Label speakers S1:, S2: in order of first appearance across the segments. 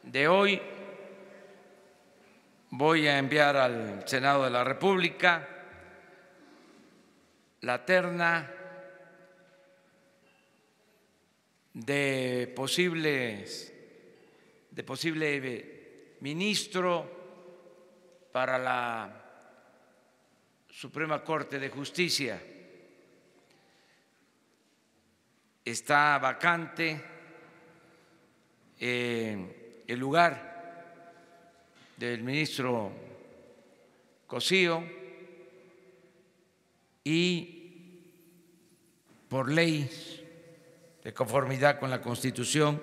S1: De hoy voy a enviar al Senado de la República la terna de posible ministro para la Suprema Corte de Justicia. Está vacante el lugar del ministro Cosío y por ley, de conformidad con la Constitución,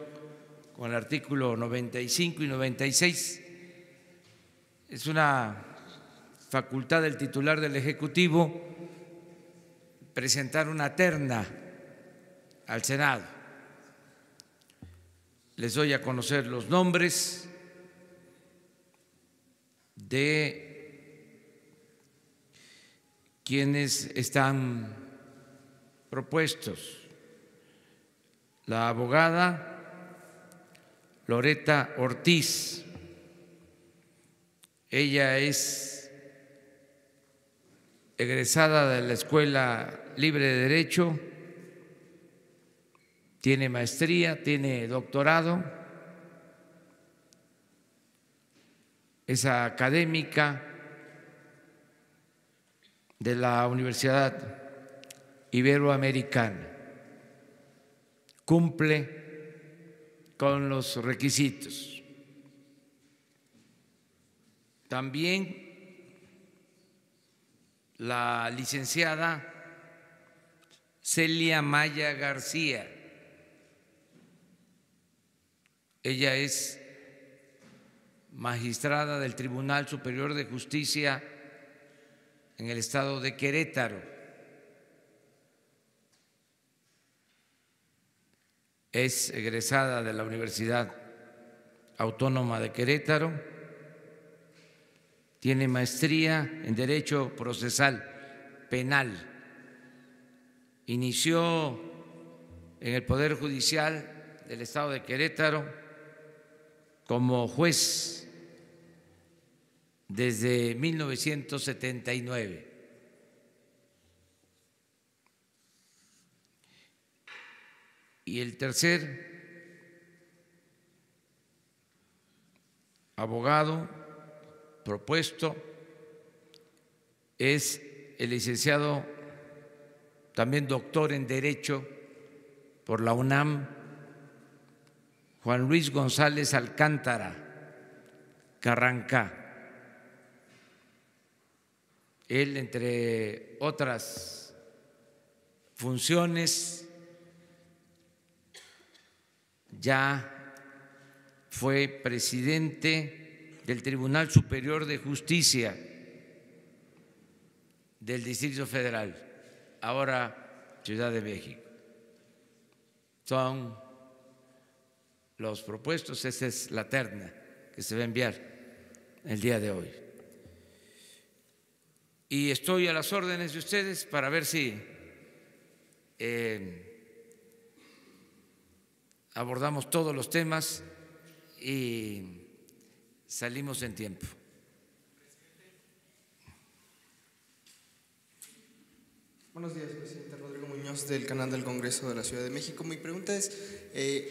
S1: con el artículo 95 y 96, es una facultad del titular del Ejecutivo presentar una terna al Senado. Les doy a conocer los nombres de quienes están propuestos. La abogada Loreta Ortiz, ella es egresada de la Escuela Libre de Derecho, tiene maestría, tiene doctorado, es académica de la Universidad Iberoamericana, cumple con los requisitos. También la licenciada Celia Maya García. Ella es magistrada del Tribunal Superior de Justicia en el estado de Querétaro. Es egresada de la Universidad Autónoma de Querétaro. Tiene maestría en Derecho Procesal Penal. Inició en el Poder Judicial del estado de Querétaro como juez desde 1979. Y el tercer abogado propuesto es el licenciado, también doctor en Derecho por la UNAM, Juan Luis González Alcántara Carrancá. Él, entre otras funciones, ya fue presidente del Tribunal Superior de Justicia del Distrito Federal, ahora Ciudad de México. Son los propuestos, esa es la terna que se va a enviar el día de hoy. Y estoy a las órdenes de ustedes para ver si abordamos todos los temas y salimos en tiempo.
S2: Buenos días, presidente. Rodrigo Muñoz, del canal del Congreso de la Ciudad de México. Mi pregunta es,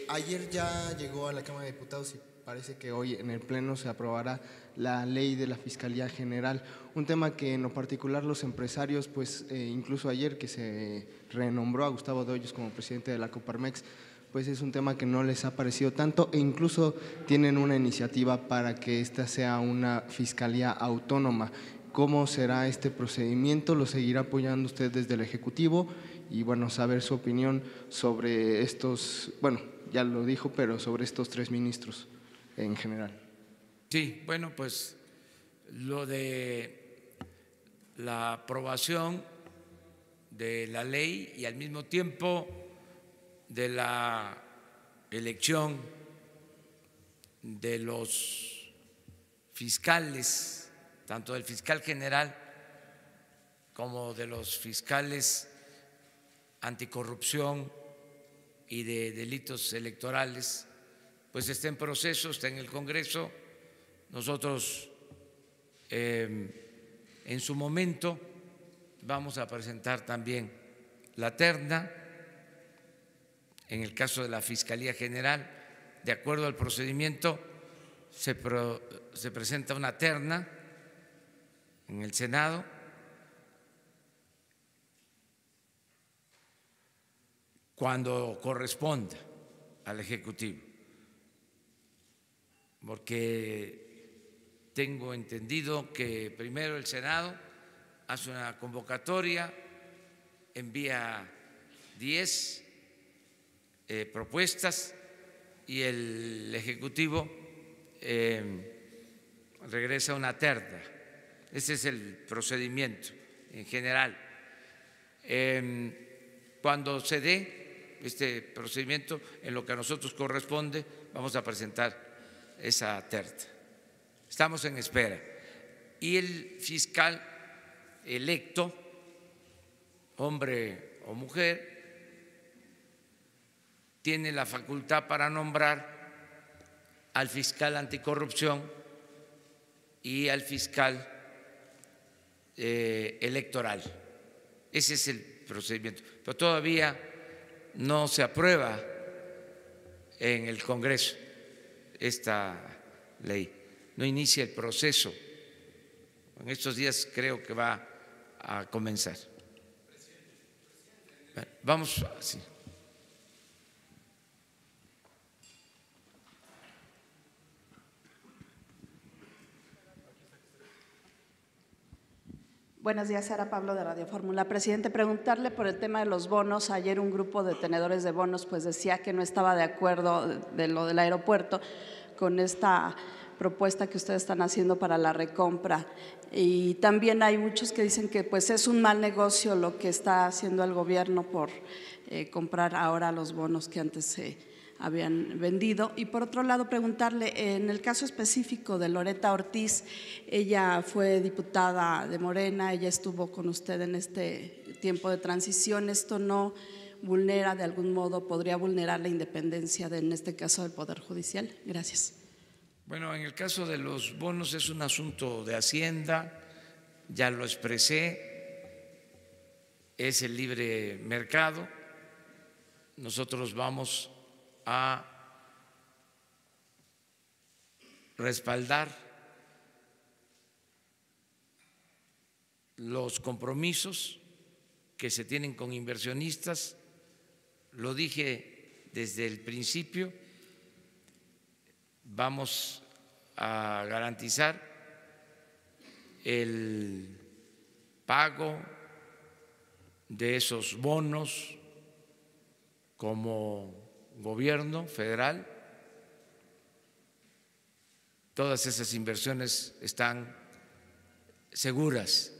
S2: ayer ya llegó a la Cámara de Diputados y parece que hoy en el Pleno se aprobará la ley de la Fiscalía General, un tema que en lo particular los empresarios, pues incluso ayer que se renombró a Gustavo de Hoyos como presidente de la Coparmex, pues es un tema que no les ha parecido tanto e incluso tienen una iniciativa para que esta sea una fiscalía autónoma. ¿Cómo será este procedimiento? ¿Lo seguirá apoyando usted desde el Ejecutivo? Y bueno, saber su opinión sobre estos, bueno, ya lo dijo, pero sobre estos tres ministros en general.
S1: Sí, bueno, pues lo de la aprobación de la ley y al mismo tiempo de la elección de los fiscales, tanto del fiscal general como de los fiscales anticorrupción y de delitos electorales, pues está en proceso, está en el Congreso. Nosotros en su momento vamos a presentar también la terna. En el caso de la Fiscalía General, de acuerdo al procedimiento, se presenta una terna en el Senado cuando corresponda al Ejecutivo, porque tengo entendido que primero el Senado hace una convocatoria, envía 10 propuestas y el Ejecutivo regresa una terna. Ese es el procedimiento en general. Cuando se dé este procedimiento, en lo que a nosotros corresponde, vamos a presentar esa terna. Estamos en espera. Y el fiscal electo, hombre o mujer, tiene la facultad para nombrar al fiscal anticorrupción y al fiscal electoral. Ese es el procedimiento. Pero todavía no se aprueba en el Congreso esta ley. No inicia el proceso. En estos días creo que va a comenzar. Vamos así.
S3: Buenos días, Sara Pablo de Radio Fórmula. Presidente, preguntarle por el tema de los bonos. Ayer un grupo de tenedores de bonos pues decía que no estaba de acuerdo de lo del aeropuerto con esta propuesta que ustedes están haciendo para la recompra. Y también hay muchos que dicen que pues es un mal negocio lo que está haciendo el gobierno por comprar ahora los bonos que antes se habían vendido. Y por otro lado, preguntarle, en el caso específico de Loretta Ortiz, ella fue diputada de Morena, ella estuvo con usted en este tiempo de transición. ¿Esto no vulnera de algún modo, podría vulnerar la independencia en este caso del Poder Judicial? Gracias.
S1: Bueno, en el caso de los bonos es un asunto de Hacienda, ya lo expresé, es el libre mercado. Nosotros vamos a respaldar los compromisos que se tienen con inversionistas. Lo dije desde el principio, vamos a garantizar el pago de esos bonos como gobierno federal. Todas esas inversiones están seguras.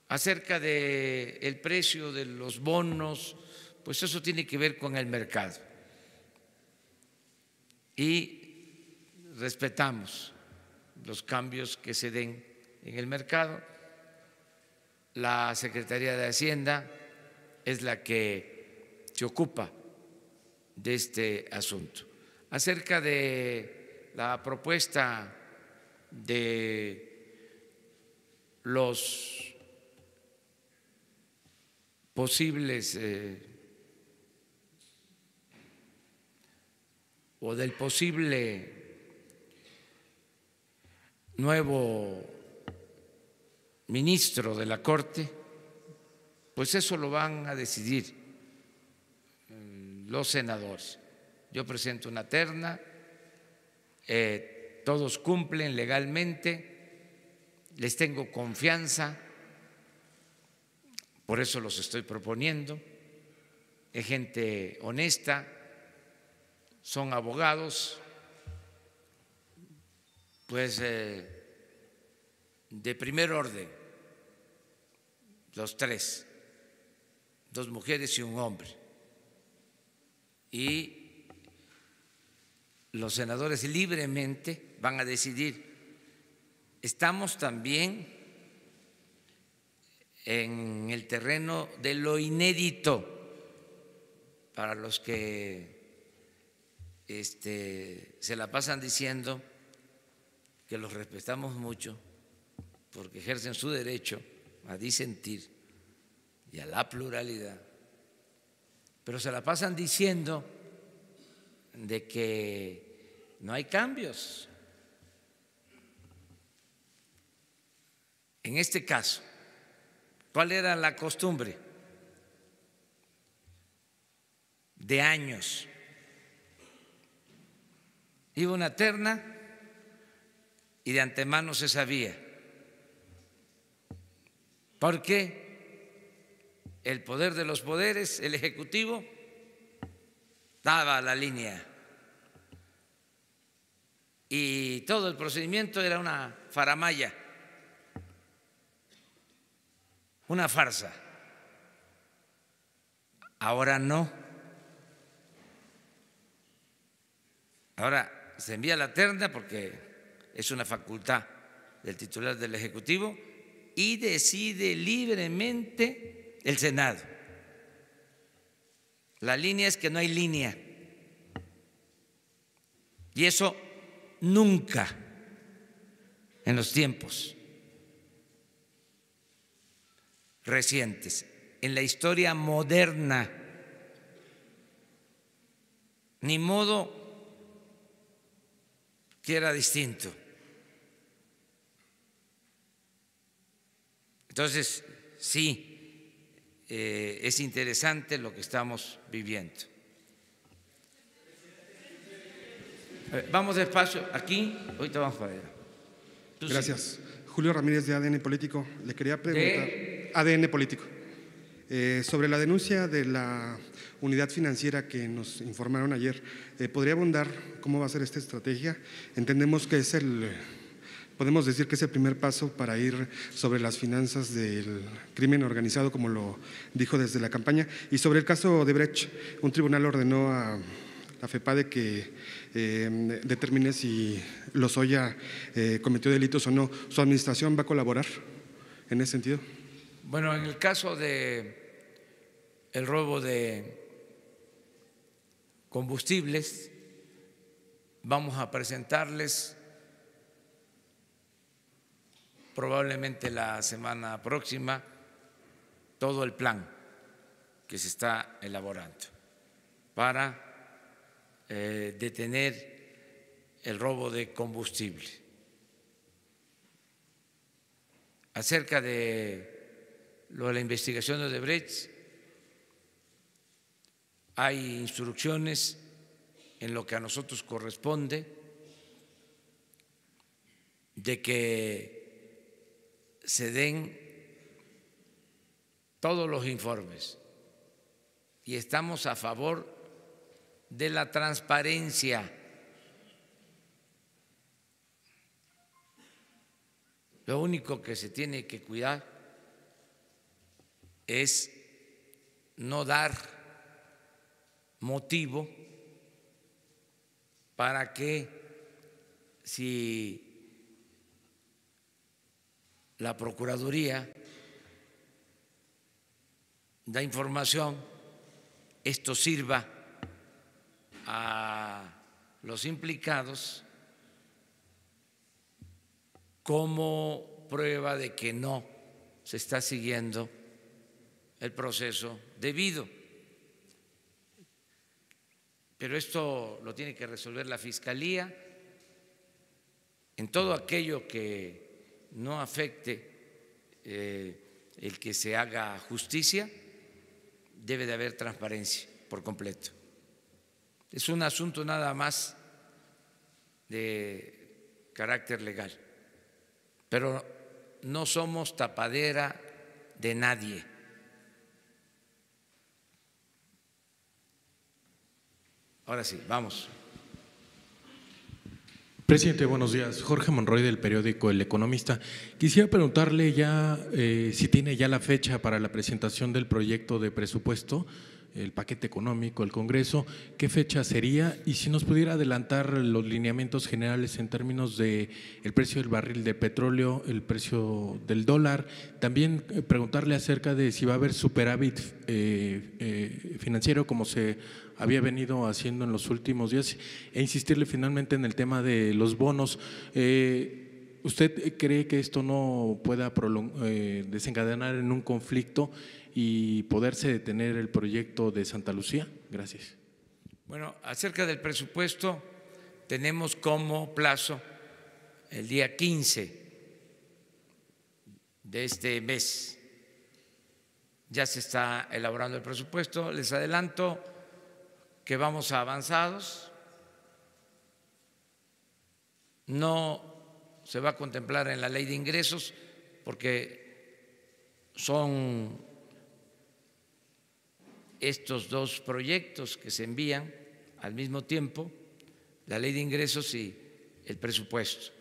S1: Acerca del precio de los bonos, pues eso tiene que ver con el mercado. Y respetamos los cambios que se den en el mercado. La Secretaría de Hacienda es la que se ocupa de este asunto. Acerca de la propuesta de los posibles o del posible nuevo ministro de la Corte, pues eso lo van a decidir los senadores. Yo presento una terna, todos cumplen legalmente, les tengo confianza, por eso los estoy proponiendo. Es gente honesta, son abogados, pues de primer orden, los tres, 2 mujeres y un hombre. Y los senadores libremente van a decidir. Estamos también en el terreno de lo inédito. Para los que se la pasan diciendo que los respetamos mucho porque ejercen su derecho a disentir y a la pluralidad, pero se la pasan diciendo de que no hay cambios. En este caso, ¿cuál era la costumbre? De años. Iba una terna y de antemano se sabía, porque el poder de los poderes, el Ejecutivo, daba la línea y todo el procedimiento era una faramalla, una farsa. Ahora no. Ahora se envía la terna porque es una facultad del titular del Ejecutivo y decide libremente el Senado. La línea es que no hay línea. Y eso nunca en los tiempos recientes, en la historia moderna, ni modo que era distinto. Entonces, sí, es interesante lo que estamos viviendo. Vamos despacio, aquí, ahorita vamos para allá.
S4: Gracias. Julio Ramírez de ADN Político. Le quería preguntar, ADN Político, sobre la denuncia de la unidad financiera que nos informaron ayer. ¿Podría abundar cómo va a ser esta estrategia? Entendemos que podemos decir que es el primer paso para ir sobre las finanzas del crimen organizado, como lo dijo desde la campaña. Y sobre el caso Odebrecht, un tribunal ordenó a la FEPADE que determine si Lozoya cometió delitos o no. ¿Su administración va a colaborar en ese sentido?
S1: Bueno, en el caso de el robo de combustibles, vamos a presentarles probablemente la semana próxima todo el plan que se está elaborando para detener el robo de combustible. Acerca de lo de la investigación de Odebrecht, hay instrucciones en lo que a nosotros corresponde de que se den todos los informes y estamos a favor de la transparencia. Lo único que se tiene que cuidar es no dar motivo para que, si la Procuraduría da información, esto sirva a los implicados como prueba de que no se está siguiendo el proceso debido. Pero esto lo tiene que resolver la Fiscalía. En todo aquello que no afecte el que se haga justicia, debe de haber transparencia por completo. Es un asunto nada más de carácter legal, pero no somos tapadera de nadie. Ahora sí, vamos.
S5: Presidente, buenos días. Jorge Monroy, del periódico El Economista. Quisiera preguntarle ya si tiene ya la fecha para la presentación del proyecto de presupuesto el paquete económico, el Congreso, ¿qué fecha sería? Y si nos pudiera adelantar los lineamientos generales en términos de el precio del barril de petróleo, el precio del dólar, también preguntarle acerca de si va a haber superávit financiero como se había venido haciendo en los últimos días e insistirle finalmente en el tema de los bonos. ¿Usted cree que esto no pueda desencadenar en un conflicto y poderse detener el proyecto de Santa Lucía? Gracias.
S1: Bueno, acerca del presupuesto, tenemos como plazo el día 15 de este mes. Ya se está elaborando el presupuesto. Les adelanto que vamos avanzados. No se va a contemplar en la ley de ingresos porque son estos dos proyectos que se envían al mismo tiempo, la ley de ingresos y el presupuesto.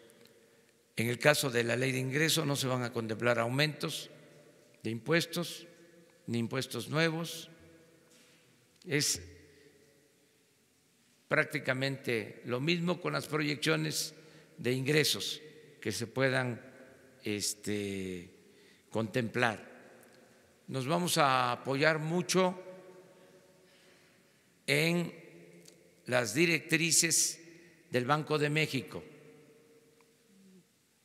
S1: En el caso de la ley de ingresos no se van a contemplar aumentos de impuestos ni impuestos nuevos. Es prácticamente lo mismo con las proyecciones de ingresos que se puedan contemplar. Nos vamos a apoyar mucho en las directrices del Banco de México,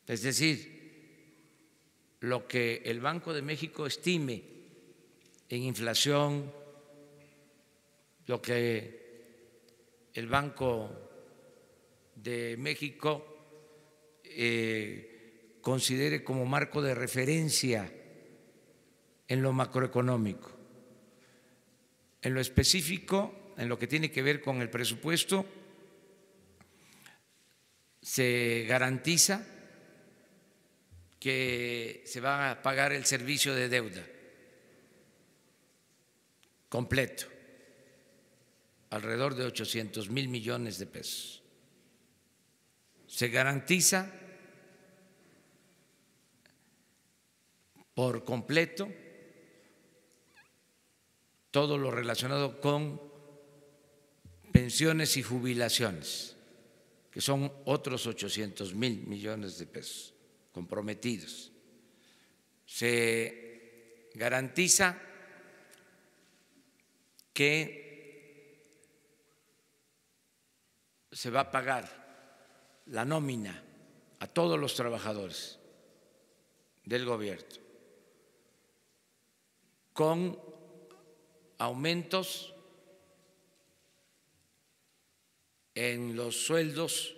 S1: es decir, lo que el Banco de México estime en inflación, lo que el Banco de México considere como marco de referencia en lo macroeconómico. En lo específico, en lo que tiene que ver con el presupuesto, se garantiza que se va a pagar el servicio de deuda completo, alrededor de 800,000 millones de pesos. Se garantiza por completo todo lo relacionado con pensiones y jubilaciones, que son otros 800,000 millones de pesos comprometidos. Se garantiza que se va a pagar la nómina a todos los trabajadores del gobierno con aumentos en los sueldos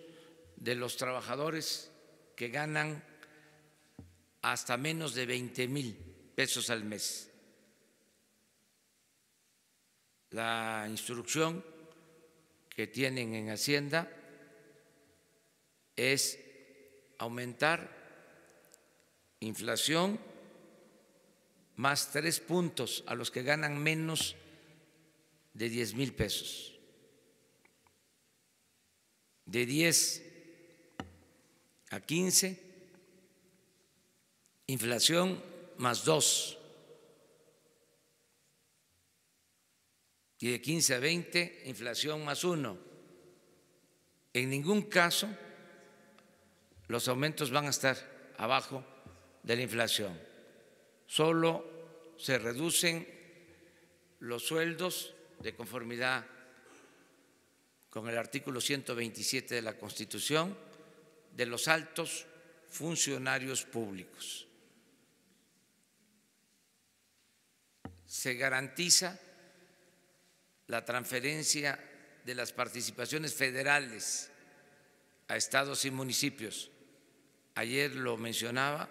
S1: de los trabajadores que ganan hasta menos de 20,000 pesos al mes. La instrucción que tienen en Hacienda es aumentar inflación más 3 puntos a los que ganan menos de 10,000 pesos. De 10 a 15, inflación más 2. Y de 15 a 20, inflación más 1. En ningún caso los aumentos van a estar abajo de la inflación. Solo se reducen los sueldos de conformidad con el artículo 127 de la Constitución de los altos funcionarios públicos. Se garantiza la transferencia de las participaciones federales a estados y municipios. Ayer lo mencionaba,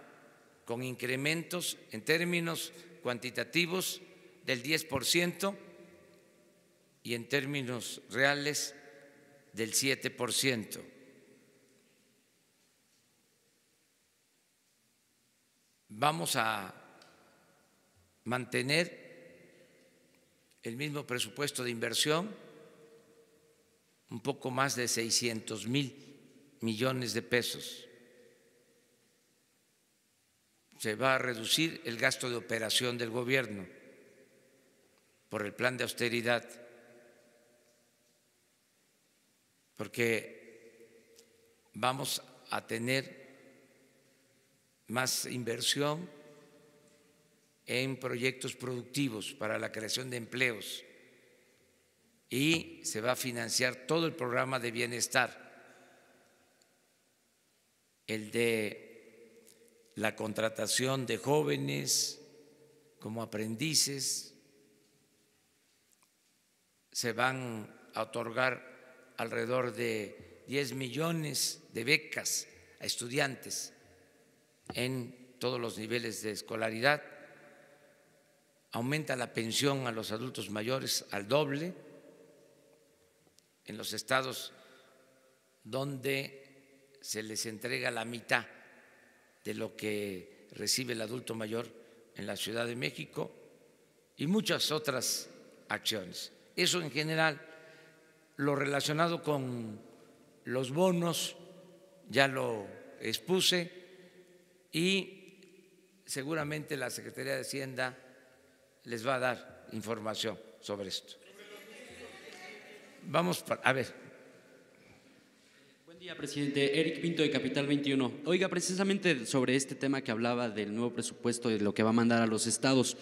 S1: con incrementos en términos cuantitativos del 10% y en términos reales del 7%. Vamos a mantener el mismo presupuesto de inversión, un poco más de 600,000 millones de pesos. Se va a reducir el gasto de operación del gobierno por el plan de austeridad, porque vamos a tener más inversión en proyectos productivos para la creación de empleos y se va a financiar todo el programa de bienestar, el de la contratación de jóvenes como aprendices. Se van a otorgar alrededor de 10 millones de becas a estudiantes en todos los niveles de escolaridad. Aumenta la pensión a los adultos mayores al doble en los estados donde se les entrega la mitad de lo que recibe el adulto mayor en la Ciudad de México y muchas otras acciones. Eso en general. Lo relacionado con los bonos ya lo expuse y seguramente la Secretaría de Hacienda les va a dar información sobre esto. Vamos a ver.
S6: Buen día, presidente. Eric Pinto, de Capital 21. Oiga, precisamente sobre este tema que hablaba del nuevo presupuesto y de lo que va a mandar a los estados.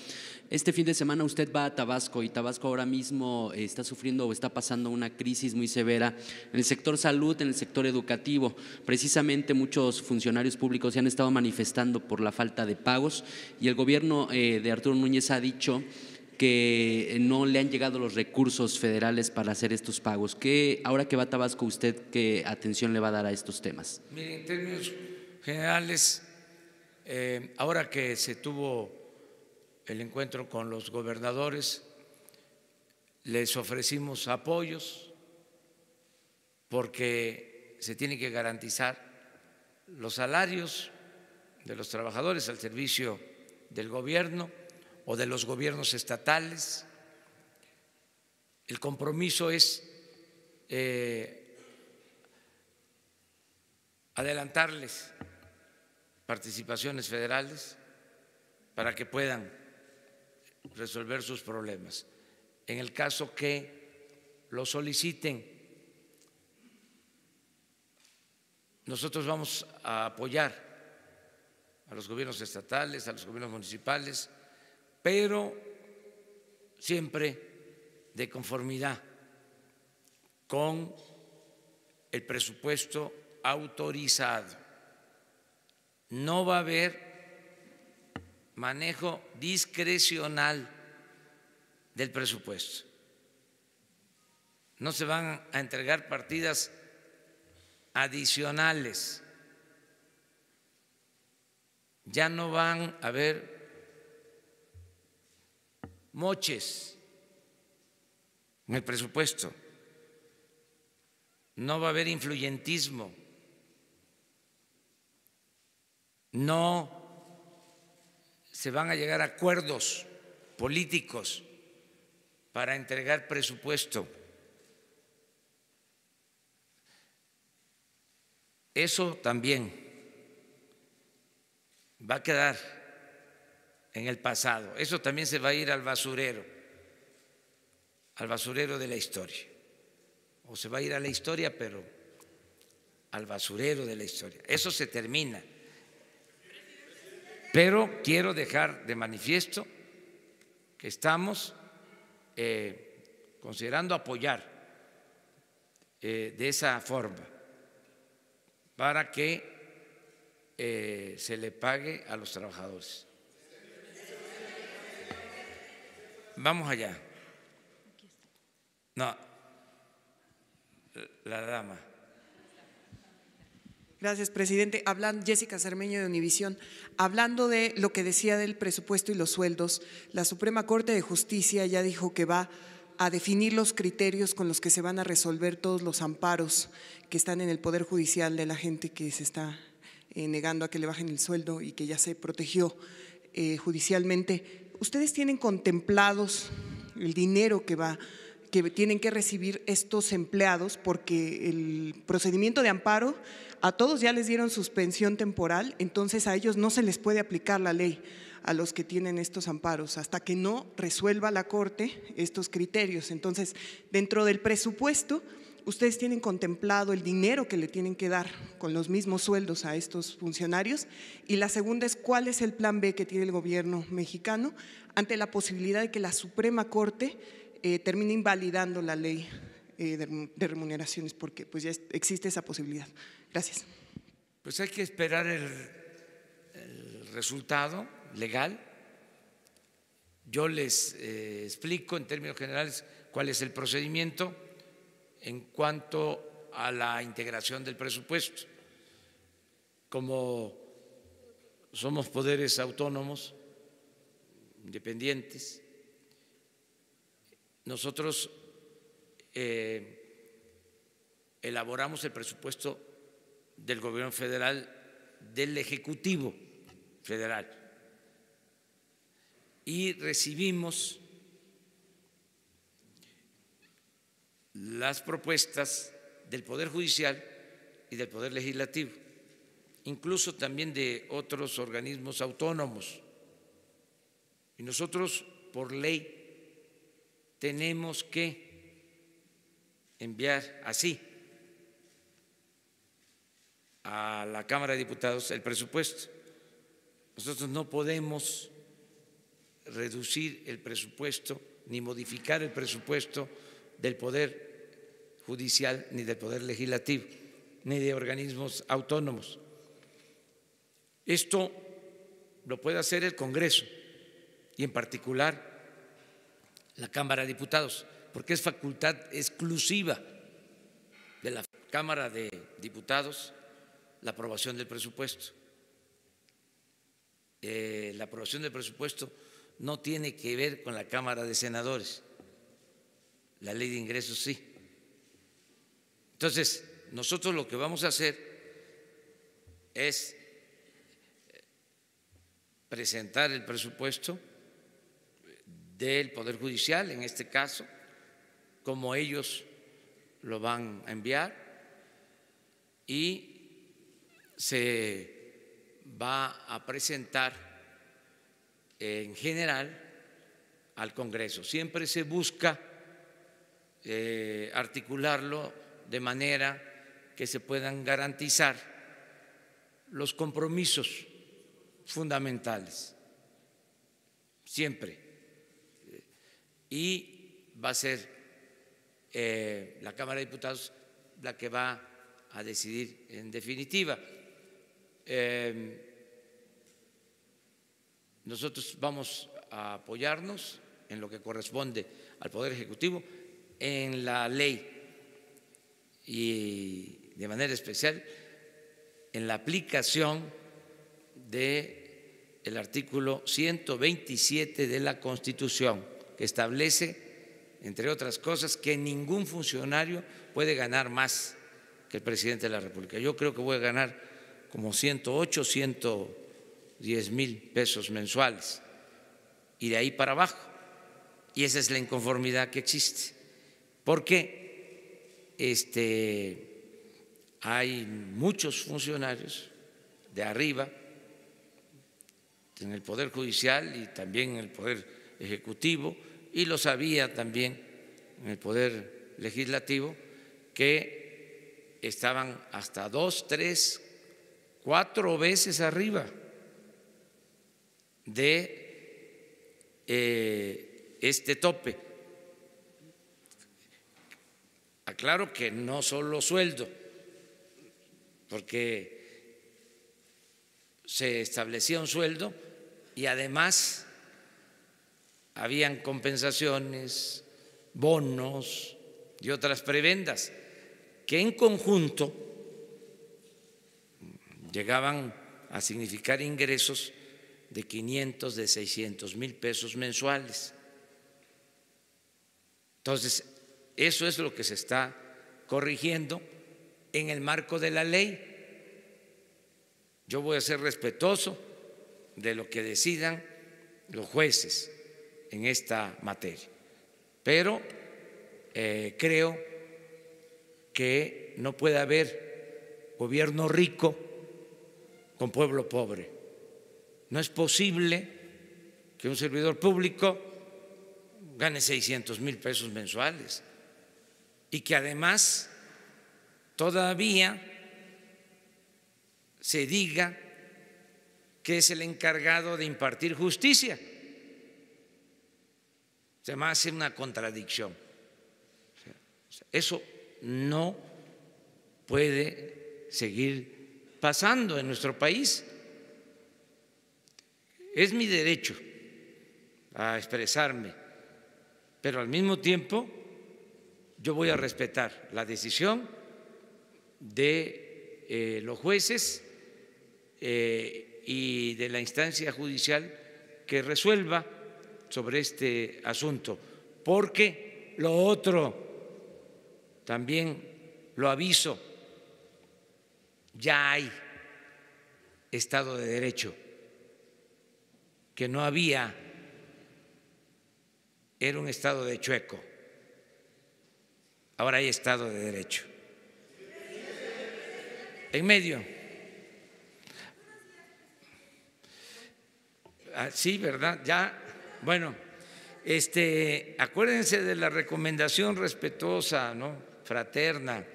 S6: Este fin de semana usted va a Tabasco y Tabasco ahora mismo está sufriendo o está pasando una crisis muy severa en el sector salud, en el sector educativo. Precisamente muchos funcionarios públicos se han estado manifestando por la falta de pagos y el gobierno de Arturo Núñez ha dicho que no le han llegado los recursos federales para hacer estos pagos. Ahora que va a Tabasco, ¿usted qué atención le va a dar a estos temas?
S1: Mire, en términos generales, ahora que se tuvo el encuentro con los gobernadores, les ofrecimos apoyos porque se tienen que garantizar los salarios de los trabajadores al servicio del gobierno o de los gobiernos estatales. El compromiso es adelantarles participaciones federales para que puedan resolver sus problemas. En el caso que lo soliciten, nosotros vamos a apoyar a los gobiernos estatales, a los gobiernos municipales, pero siempre de conformidad con el presupuesto autorizado. No va a haber manejo discrecional del presupuesto. No se van a entregar partidas adicionales. Ya no van a haber moches en el presupuesto. No va a haber influyentismo. No se van a llegar a acuerdos políticos para entregar presupuesto. Eso también va a quedar en el pasado. Eso también se va a ir al basurero de la historia. O se va a ir a la historia, pero al basurero de la historia. Eso se termina. Pero quiero dejar de manifiesto que estamos considerando apoyar de esa forma para que se le pague a los trabajadores. Vamos allá. No, la dama.
S7: Gracias, presidente. Jessica Cermeño, de Univisión. Hablando de lo que decía del presupuesto y los sueldos, la Suprema Corte de Justicia ya dijo que va a definir los criterios con los que se van a resolver todos los amparos que están en el Poder Judicial de la gente que se está negando a que le bajen el sueldo y que ya se protegió judicialmente. ¿Ustedes tienen contemplados el dinero que tienen que recibir estos empleados? Porque el procedimiento de amparo, a todos ya les dieron suspensión temporal, entonces a ellos no se les puede aplicar la ley. a los que tienen estos amparos, hasta que no resuelva la Corte estos criterios. Entonces, dentro del presupuesto, ustedes tienen contemplado el dinero que le tienen que dar con los mismos sueldos a estos funcionarios. Y la segunda es, ¿cuál es el plan B que tiene el gobierno mexicano ante la posibilidad de que la Suprema Corte termine invalidando la ley de remuneraciones? Porque pues ya existe esa posibilidad. Gracias.
S1: Pues hay que esperar el resultado legal. Yo les explico en términos generales cuál es el procedimiento en cuanto a la integración del presupuesto. Como somos poderes autónomos, independientes, nosotros elaboramos el presupuesto del gobierno federal, del Ejecutivo Federal, y recibimos las propuestas del Poder Judicial y del Poder Legislativo, incluso también de otros organismos autónomos. Y nosotros, por ley, tenemos que enviar así a la Cámara de Diputados el presupuesto. Nosotros no podemos reducir el presupuesto ni modificar el presupuesto del Poder Judicial, ni del Poder Legislativo, ni de organismos autónomos. Esto lo puede hacer el Congreso y en particular la Cámara de Diputados, porque es facultad exclusiva de la Cámara de Diputados la aprobación del presupuesto. La aprobación del presupuesto no tiene que ver con la Cámara de Senadores, la ley de ingresos sí. Entonces, nosotros lo que vamos a hacer es presentar el presupuesto del Poder Judicial, en este caso, como ellos lo van a enviar, y se va a presentar en general al Congreso. Siempre se busca articularlo de manera que se puedan garantizar los compromisos fundamentales, siempre. Y va a ser la Cámara de Diputados la que va a decidir en definitiva. Nosotros vamos a apoyarnos en lo que corresponde al Poder Ejecutivo, en la ley y de manera especial en la aplicación del artículo 127 de la Constitución, que establece, entre otras cosas, que ningún funcionario puede ganar más que el presidente de la República. Yo creo que voy a ganar como 108, 110 mil pesos mensuales y de ahí para abajo. Y esa es la inconformidad que existe, porque hay muchos funcionarios de arriba en el Poder Judicial y también en el Poder Ejecutivo, y los había también en el Poder Legislativo, que estaban hasta 2, 3, 4 veces arriba de este tope. Aclaro que no solo sueldo, porque se establecía un sueldo y además habían compensaciones, bonos y otras prebendas que en conjunto llegaban a significar ingresos de 500, de 600 mil pesos mensuales. Entonces, eso es lo que se está corrigiendo en el marco de la ley. Yo voy a ser respetuoso de lo que decidan los jueces en esta materia, pero creo que no puede haber gobierno rico con pueblo pobre. No es posible que un servidor público gane 600,000 pesos mensuales y que además todavía se diga que es el encargado de impartir justicia. Se me hace una contradicción. Eso no puede seguir pasando en nuestro país. Es mi derecho a expresarme, pero al mismo tiempo yo voy a respetar la decisión de los jueces y de la instancia judicial que resuelva sobre este asunto, porque lo otro, también lo aviso, ya hay Estado de Derecho, que no había, era un Estado de chueco, ahora hay Estado de Derecho. En medio. Sí, ¿verdad? Ya, bueno, acuérdense de la recomendación respetuosa, ¿no?, fraterna,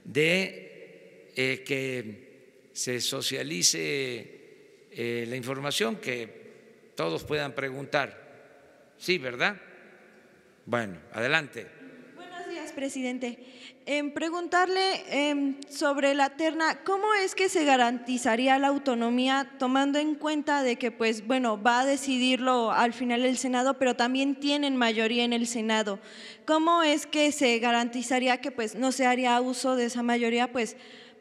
S1: de que se socialice la información, que todos puedan preguntar. Sí, ¿verdad? Bueno, adelante.
S8: Buenos días, presidente. Preguntarle sobre la terna, ¿cómo es que se garantizaría la autonomía tomando en cuenta de que, pues, bueno, va a decidirlo al final el Senado, pero también tienen mayoría en el Senado? ¿Cómo es que se garantizaría que, pues, no se haría uso de esa mayoría, pues,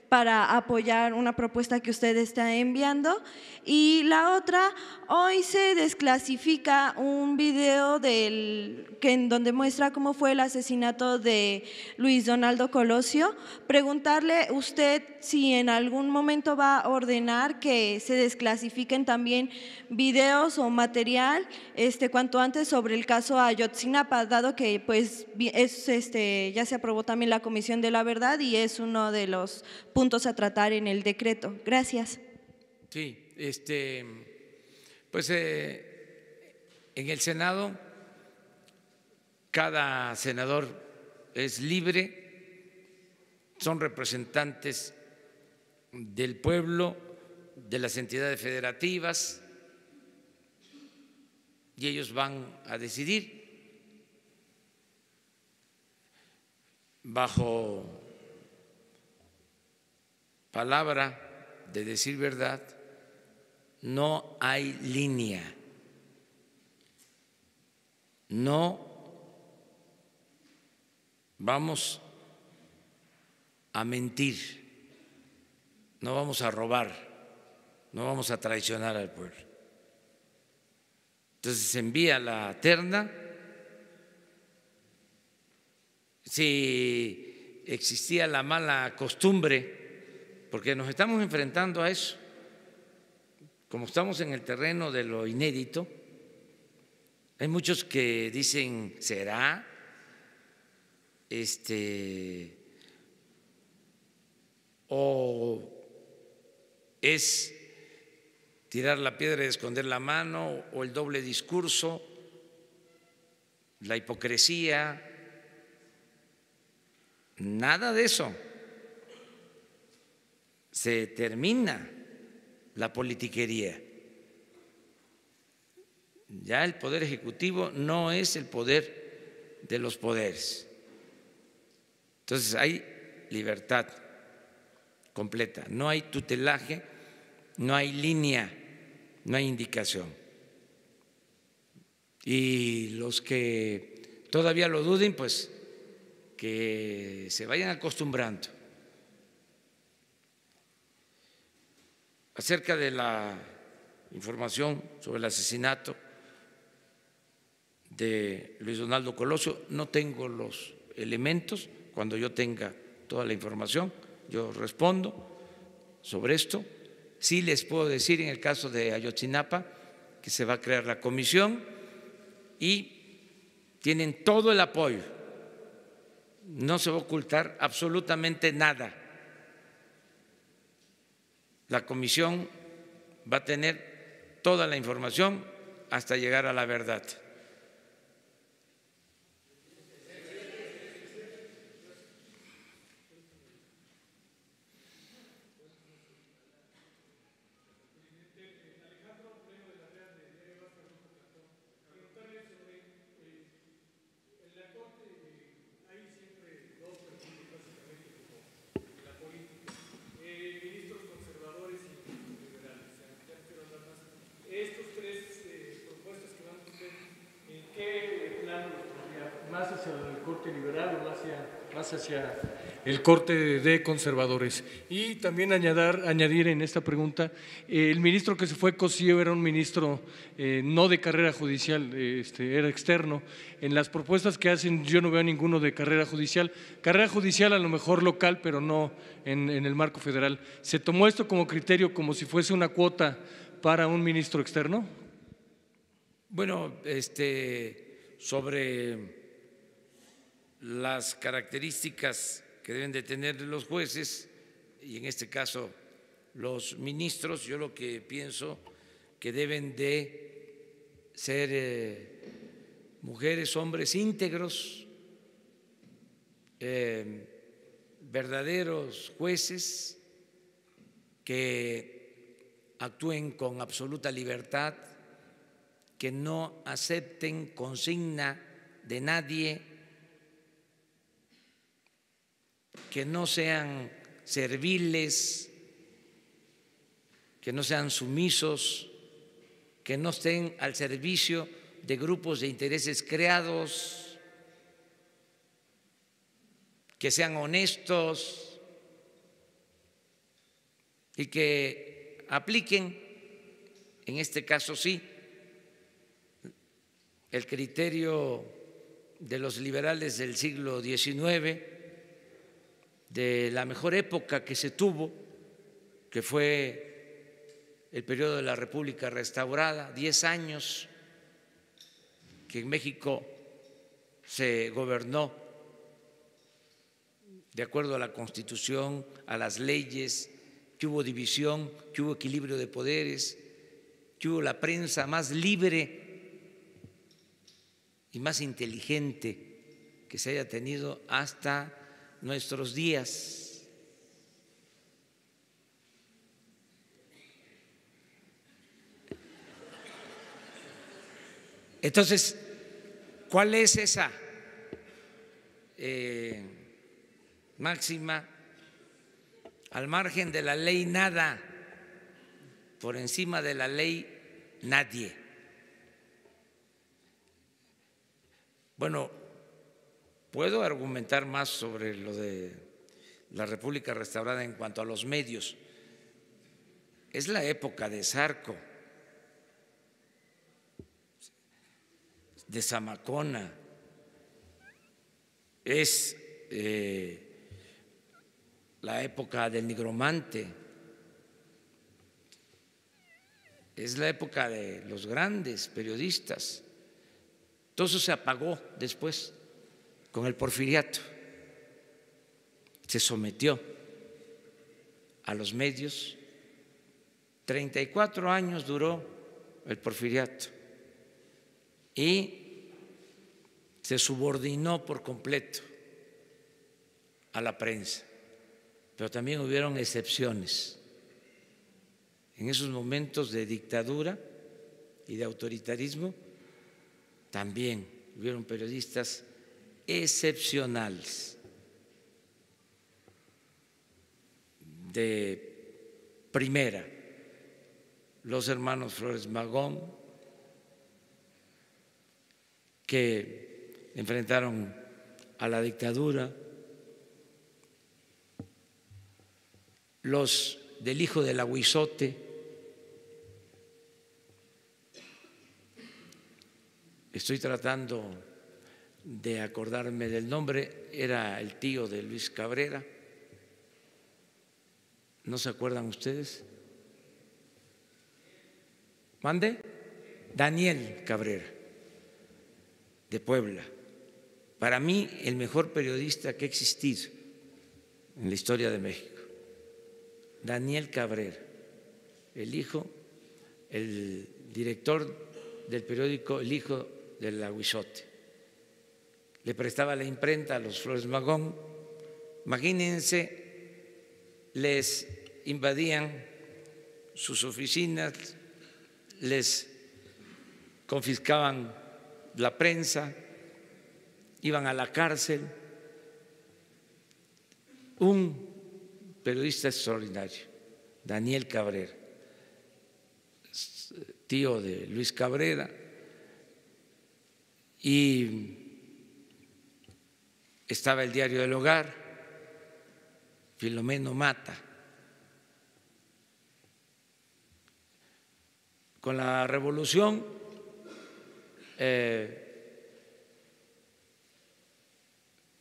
S8: para apoyar una propuesta que usted está enviando? Y la otra, hoy se desclasifica un video en donde muestra cómo fue el asesinato de Luis Donaldo Colosio. Preguntarle usted si en algún momento va a ordenar que se desclasifiquen también videos o material cuanto antes sobre el caso Ayotzinapa, dado que pues ya se aprobó también la Comisión de la Verdad y es uno de los puntos a tratar en el decreto. Gracias.
S1: Sí, pues en el Senado cada senador es libre, son representantes del pueblo, de las entidades federativas, y ellos van a decidir bajo palabra de decir verdad. No hay línea, no vamos a mentir, no vamos a robar, no vamos a traicionar al pueblo. Entonces se envía la terna. Si existía la mala costumbre, porque nos estamos enfrentando a eso, como estamos en el terreno de lo inédito, hay muchos que dicen, ¿será? O es tirar la piedra y esconder la mano, o el doble discurso, la hipocresía. Nada de eso. Se termina la politiquería. Ya el poder ejecutivo no es el poder de los poderes. Entonces hay libertad completa, no hay tutelaje, no hay línea, no hay indicación. Y los que todavía lo duden, pues que se vayan acostumbrando. Acerca de la información sobre el asesinato de Luis Donaldo Colosio, no tengo los elementos. Cuando yo tenga toda la información, yo respondo sobre esto. Sí les puedo decir en el caso de Ayotzinapa que se va a crear la comisión y tienen todo el apoyo. No se va a ocultar absolutamente nada. La comisión va a tener toda la información hasta llegar a la verdad.
S9: ¿Más hacia el corte liberal o más hacia el corte de conservadores? Y también añadir en esta pregunta, el ministro que se fue, Cosío, era un ministro no de carrera judicial, era externo. En las propuestas que hacen yo no veo ninguno de carrera judicial a lo mejor local, pero no en el marco federal. ¿Se tomó esto como criterio, como si fuese una cuota para un ministro externo?
S1: Bueno, sobre las características que deben de tener los jueces y en este caso los ministros, yo lo que pienso que deben de ser mujeres, hombres íntegros, verdaderos jueces que actúen con absoluta libertad, que no acepten consigna de nadie, que no sean serviles, que no sean sumisos, que no estén al servicio de grupos de intereses creados, que sean honestos y que apliquen, en este caso sí, el criterio de los liberales del siglo XIX, de la mejor época que se tuvo, que fue el periodo de la República restaurada, 10 años que en México se gobernó de acuerdo a la Constitución, a las leyes, que hubo división, que hubo equilibrio de poderes, que hubo la prensa más libre y más inteligente que se haya tenido hasta nuestros días. Entonces, ¿cuál es esa máxima? Al margen de la ley nada, por encima de la ley nadie. Bueno, puedo argumentar más sobre lo de la República restaurada en cuanto a los medios. Es la época de Zarco, de Zamacona, es la época del nigromante, es la época de los grandes periodistas. Todo eso se apagó después con el porfiriato, se sometió a los medios. 34 años duró el porfiriato y se subordinó por completo a la prensa, pero también hubieron excepciones. En esos momentos de dictadura y de autoritarismo también hubieron periodistas excepcionales, de primera, los hermanos Flores Magón, que enfrentaron a la dictadura, los del hijo del Aguizote, estoy tratando de acordarme del nombre, era el tío de Luis Cabrera. ¿No se acuerdan ustedes? ¿Mande? Daniel Cabrera, de Puebla. Para mí, el mejor periodista que ha existido en la historia de México. Daniel Cabrera, el hijo, el director del periódico El Hijo del Aguizote. Le prestaba la imprenta a los Flores Magón. Imagínense, les invadían sus oficinas, les confiscaban la prensa, iban a la cárcel. Un periodista extraordinario, Daniel Cabrera, tío de Luis Cabrera, y estaba el Diario del Hogar, Filomeno Mata. Con la revolución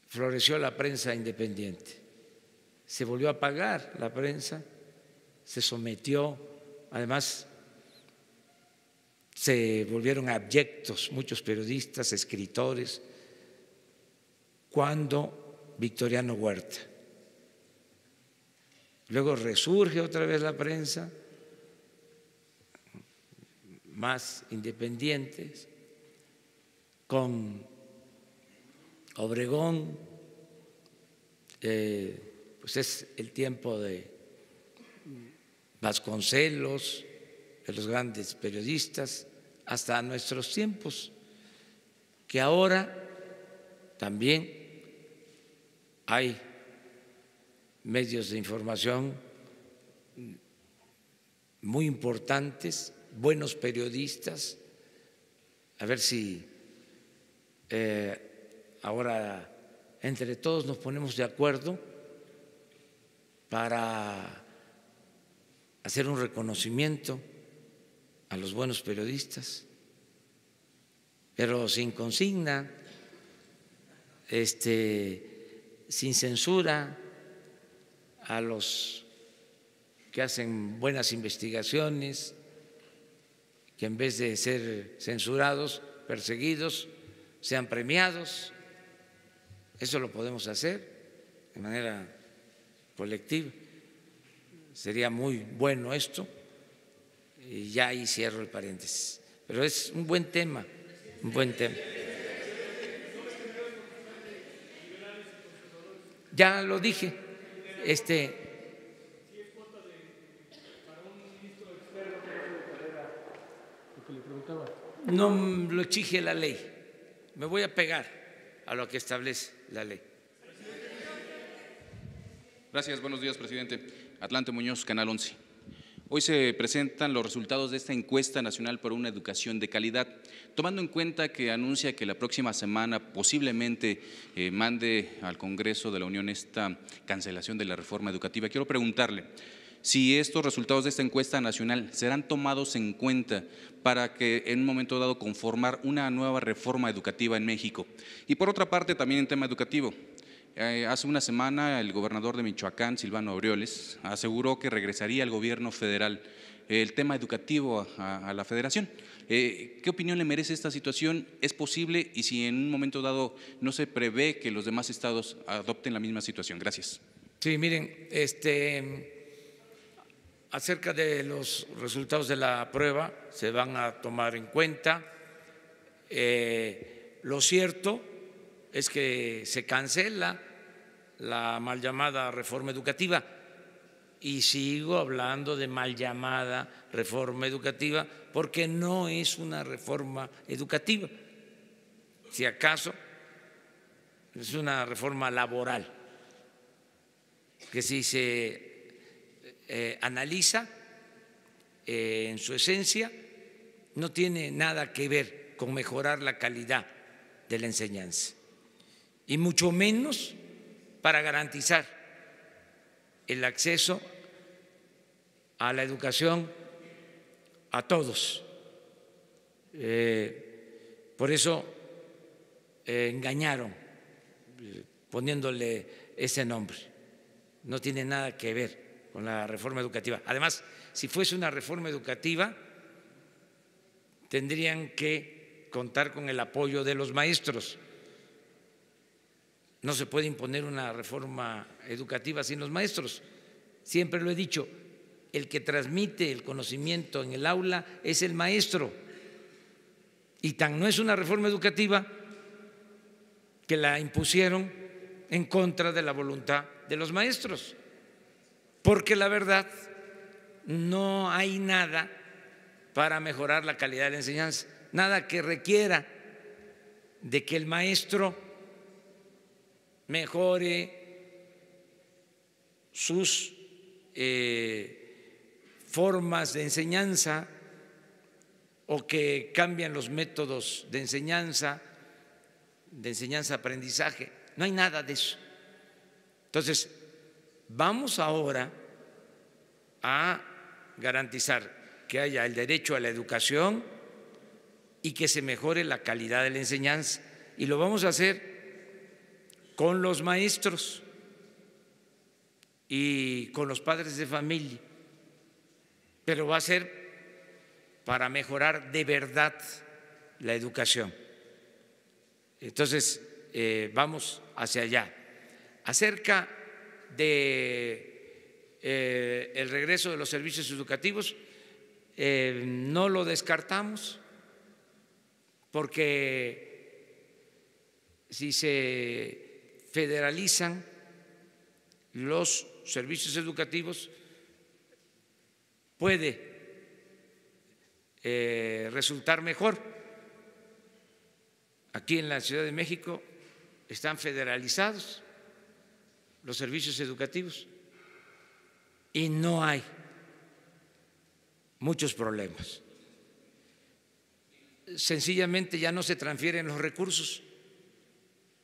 S1: floreció la prensa independiente, se volvió a apagar la prensa, se sometió, además se volvieron abyectos muchos periodistas, escritores, cuando Victoriano Huerta. Luego resurge otra vez la prensa, más independientes, con Obregón, pues es el tiempo de Vasconcelos, de los grandes periodistas, hasta nuestros tiempos, que ahora también hay medios de información muy importantes, buenos periodistas. A ver si ahora entre todos nos ponemos de acuerdo para hacer un reconocimiento a los buenos periodistas, pero sin consigna, sin censura, a los que hacen buenas investigaciones, que en vez de ser censurados, perseguidos, sean premiados. Eso lo podemos hacer de manera colectiva. Sería muy bueno esto, y ya ahí cierro el paréntesis. Pero es un buen tema, un buen tema. Ya lo dije, no lo exige la ley, me voy a pegar a lo que establece la ley.
S10: Gracias, buenos días, presidente. Atlante Muñoz, Canal 11. Hoy se presentan los resultados de esta encuesta nacional por una educación de calidad, tomando en cuenta que anuncia que la próxima semana posiblemente mande al Congreso de la Unión esta cancelación de la reforma educativa. Quiero preguntarle si estos resultados de esta encuesta nacional serán tomados en cuenta para que en un momento dado conformar una nueva reforma educativa en México. Y por otra parte, también en tema educativo, hace una semana el gobernador de Michoacán, Silvano Aureoles, aseguró que regresaría al gobierno federal el tema educativo a la federación. ¿Qué opinión le merece esta situación? ¿Es posible? Y si en un momento dado no se prevé que los demás estados adopten la misma situación. Gracias.
S1: Sí, miren, acerca de los resultados de la prueba se van a tomar en cuenta. Lo cierto es que se cancela la mal llamada reforma educativa, y sigo hablando de mal llamada reforma educativa porque no es una reforma educativa, si acaso es una reforma laboral, que si se analiza en su esencia no tiene nada que ver con mejorar la calidad de la enseñanza, y mucho menos para garantizar el acceso a la educación a todos. Por eso engañaron poniéndole ese nombre. No tiene nada que ver con la reforma educativa. Además, si fuese una reforma educativa, tendrían que contar con el apoyo de los maestros. No se puede imponer una reforma educativa sin los maestros. Siempre lo he dicho, el que transmite el conocimiento en el aula es el maestro. Y tan no es una reforma educativa que la impusieron en contra de la voluntad de los maestros, porque la verdad no hay nada para mejorar la calidad de la enseñanza, nada que requiera de que el maestro mejore sus formas de enseñanza o que cambien los métodos de enseñanza-aprendizaje. No hay nada de eso. Entonces, vamos ahora a garantizar que haya el derecho a la educación y que se mejore la calidad de la enseñanza. Y lo vamos a hacer con los maestros y con los padres de familia, pero va a ser para mejorar de verdad la educación. Entonces, vamos hacia allá. Acerca de el regreso de los servicios educativos, no lo descartamos, porque si se federalizan los servicios educativos puede resultar mejor. Aquí en la Ciudad de México están federalizados los servicios educativos y no hay muchos problemas. Sencillamente ya no se transfieren los recursos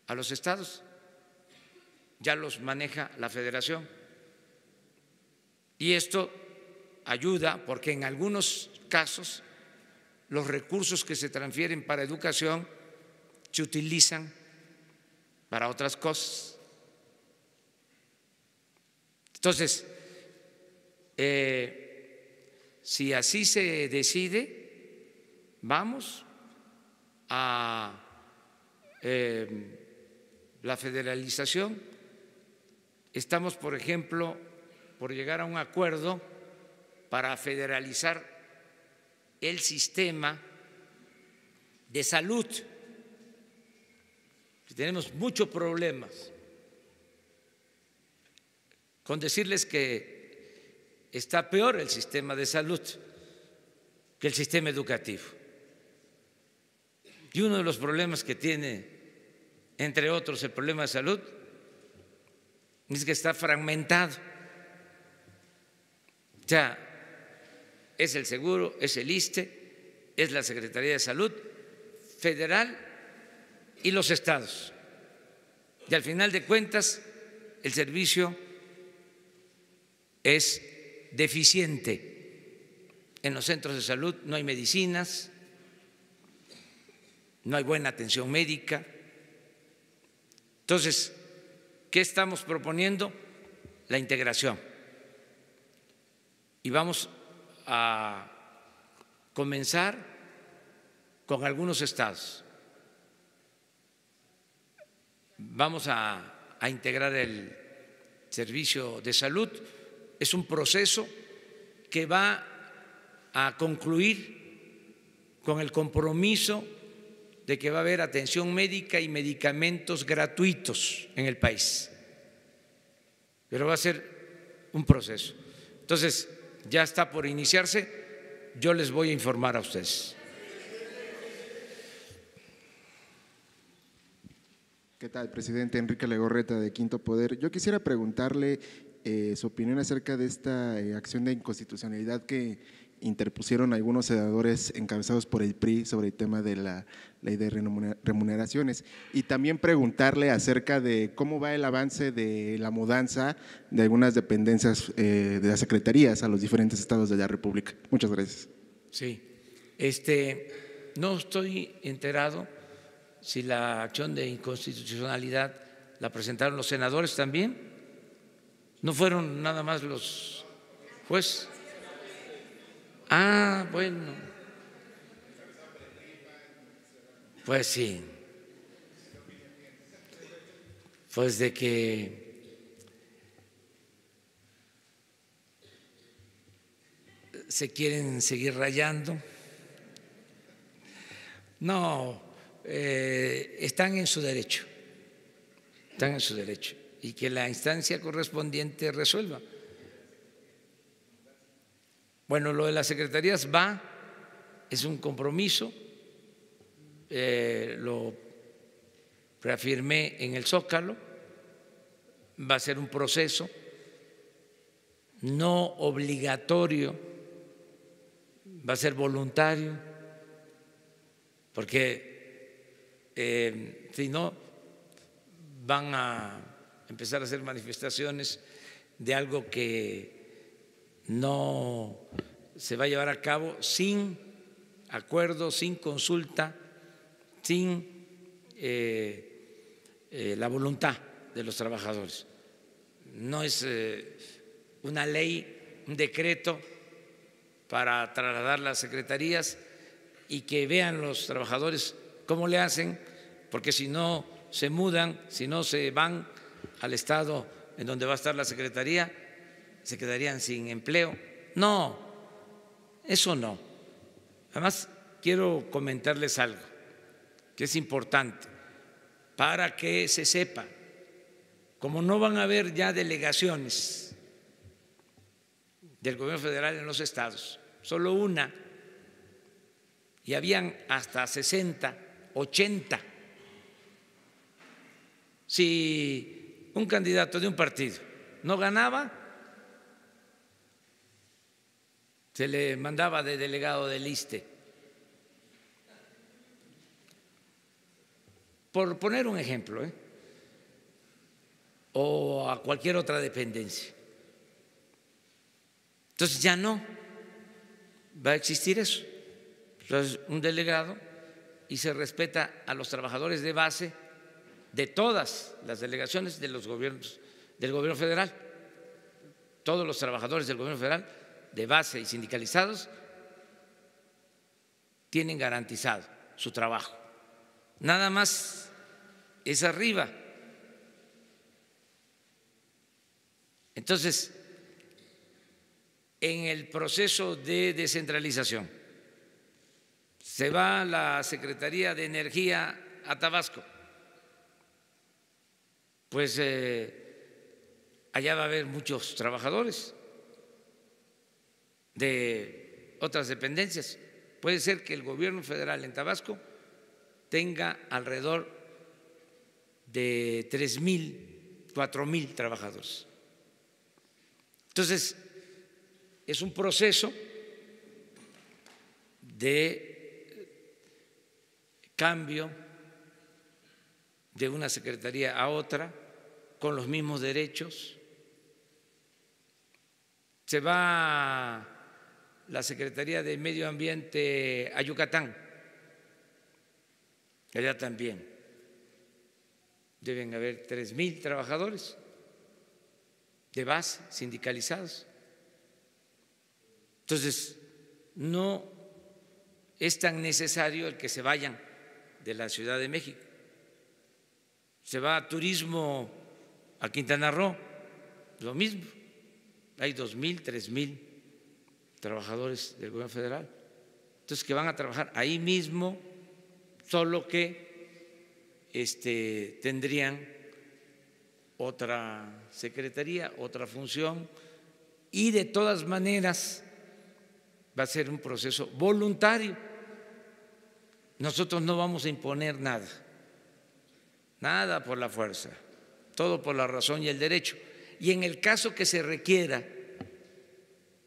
S1: a los estados, ya los maneja la Federación. Y esto ayuda porque en algunos casos los recursos que se transfieren para educación se utilizan para otras cosas. Entonces, si así se decide, vamos a la federalización. Estamos, por ejemplo, por llegar a un acuerdo para federalizar el sistema de salud. Tenemos muchos problemas con decirles que está peor el sistema de salud que el sistema educativo. Y uno de los problemas que tiene, entre otros, el problema de salud, es que está fragmentado. O sea, es el seguro, es el ISSSTE, es la Secretaría de Salud federal y los estados. Y al final de cuentas, el servicio es deficiente. En los centros de salud no hay medicinas, no hay buena atención médica. Entonces, ¿qué estamos proponiendo? La integración. Y vamos a comenzar con algunos estados. Vamos a integrar el servicio de salud. Es un proceso que va a concluir con el compromiso de que va a haber atención médica y medicamentos gratuitos en el país. Pero va a ser un proceso. Entonces, ya está por iniciarse. Yo les voy a informar a ustedes.
S11: ¿Qué tal, presidente? Enrique Legorreta, de Quinto Poder. Yo quisiera preguntarle su opinión acerca de esta acción de inconstitucionalidad que interpusieron algunos senadores encabezados por el PRI sobre el tema de la ley de remuneraciones, y también preguntarle acerca de cómo va el avance de la mudanza de algunas dependencias de las secretarías a los diferentes estados de la República. Muchas gracias.
S1: Sí, no estoy enterado si la acción de inconstitucionalidad la presentaron los senadores también. ¿No fueron nada más los jueces? Ah, bueno. Pues sí. Pues de que se quieren seguir rayando. No, están en su derecho, y que la instancia correspondiente resuelva. Bueno, lo de las secretarías es un compromiso, lo reafirmé en el Zócalo, va a ser un proceso no obligatorio, va a ser voluntario, porque si no van a empezar a hacer manifestaciones de algo que no se va a llevar a cabo sin acuerdo, sin consulta, sin la voluntad de los trabajadores. No es una ley, un decreto para trasladar las secretarías y que vean los trabajadores cómo le hacen, porque si no se mudan, si no se van al estado en donde va a estar la secretaría, se quedarían sin empleo. No, eso no. Además, quiero comentarles algo que es importante para que se sepa. Como no van a haber ya delegaciones del gobierno federal en los estados, solo una, y habían hasta 60, 80. Si un candidato de un partido no ganaba, se le mandaba de delegado del ISSSTE. Por poner un ejemplo, o a cualquier otra dependencia. Entonces ya no va a existir eso. Entonces, un delegado, y se respeta a los trabajadores de base de todas las delegaciones de los gobiernos, del gobierno federal. Todos los trabajadores del gobierno federal de base y sindicalizados tienen garantizado su trabajo. Nada más es arriba. Entonces, en el proceso de descentralización, se va la Secretaría de Energía a Tabasco, pues allá va a haber muchos trabajadores de otras dependencias. Puede ser que el gobierno federal en Tabasco tenga alrededor de 3,000, 4,000 trabajadores. Entonces, es un proceso de cambio de una secretaría a otra con los mismos derechos. Se va la Secretaría de Medio Ambiente a Yucatán, allá también deben haber 3,000 trabajadores de base sindicalizados. Entonces, no es tan necesario el que se vayan de la Ciudad de México. Se va a turismo a Quintana Roo, lo mismo. Hay 2,000, 3,000 trabajadores del gobierno federal. Entonces, que van a trabajar ahí mismo, solo que tendrían otra secretaría, otra función, y de todas maneras va a ser un proceso voluntario. Nosotros no vamos a imponer nada, nada por la fuerza, todo por la razón y el derecho. Y en el caso que se requiera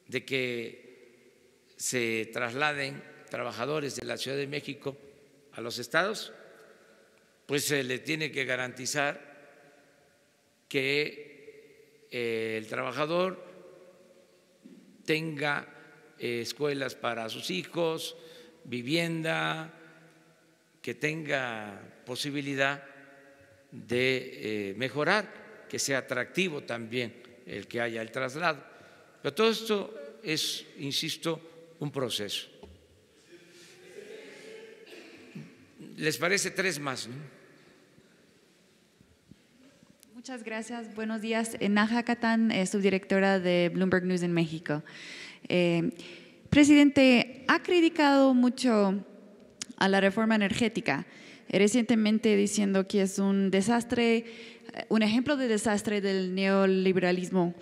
S1: de que se trasladen trabajadores de la Ciudad de México a los estados, pues se le tiene que garantizar que el trabajador tenga escuelas para sus hijos, vivienda, que tenga posibilidad de mejorar, que sea atractivo también el que haya el traslado. Pero todo esto es, insisto, un proceso. ¿Les parece 3 más? ¿no?
S12: Muchas gracias. Buenos días. Naja Catán, subdirectora de Bloomberg News en México. Presidente, ha criticado mucho a la reforma energética, recientemente diciendo que es un desastre, un ejemplo de desastre del neoliberalismo.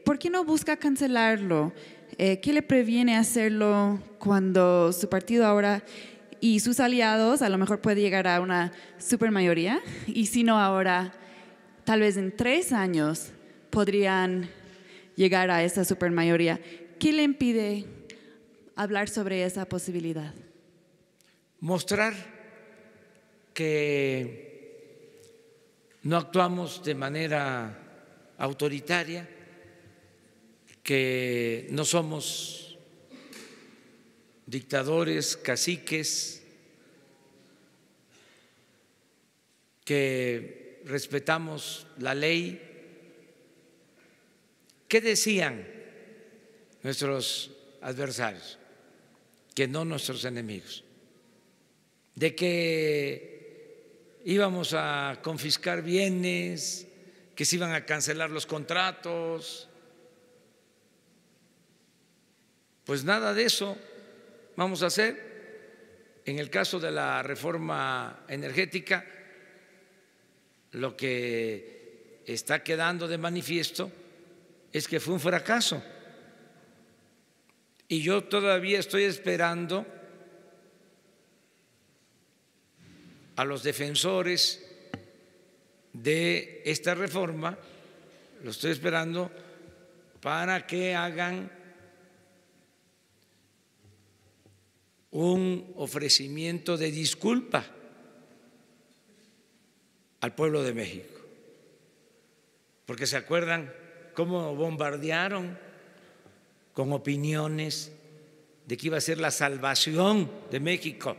S12: ¿Por qué no busca cancelarlo? ¿Qué le previene hacerlo cuando su partido ahora y sus aliados a lo mejor puede llegar a una supermayoría? Y si no ahora, tal vez en 3 años podrían llegar a esa supermayoría. ¿Qué le impide hablar sobre esa posibilidad?
S1: Mostrar que no actuamos de manera autoritaria, que no somos dictadores, caciques, que respetamos la ley. ¿Qué decían nuestros adversarios? Que no nuestros enemigos. De que íbamos a confiscar bienes, que se iban a cancelar los contratos. Pues nada de eso vamos a hacer. En el caso de la reforma energética, lo que está quedando de manifiesto es que fue un fracaso. Y yo todavía estoy esperando a los defensores de esta reforma, lo estoy esperando para que hagan un ofrecimiento de disculpa al pueblo de México, porque se acuerdan cómo bombardearon con opiniones de que iba a ser la salvación de México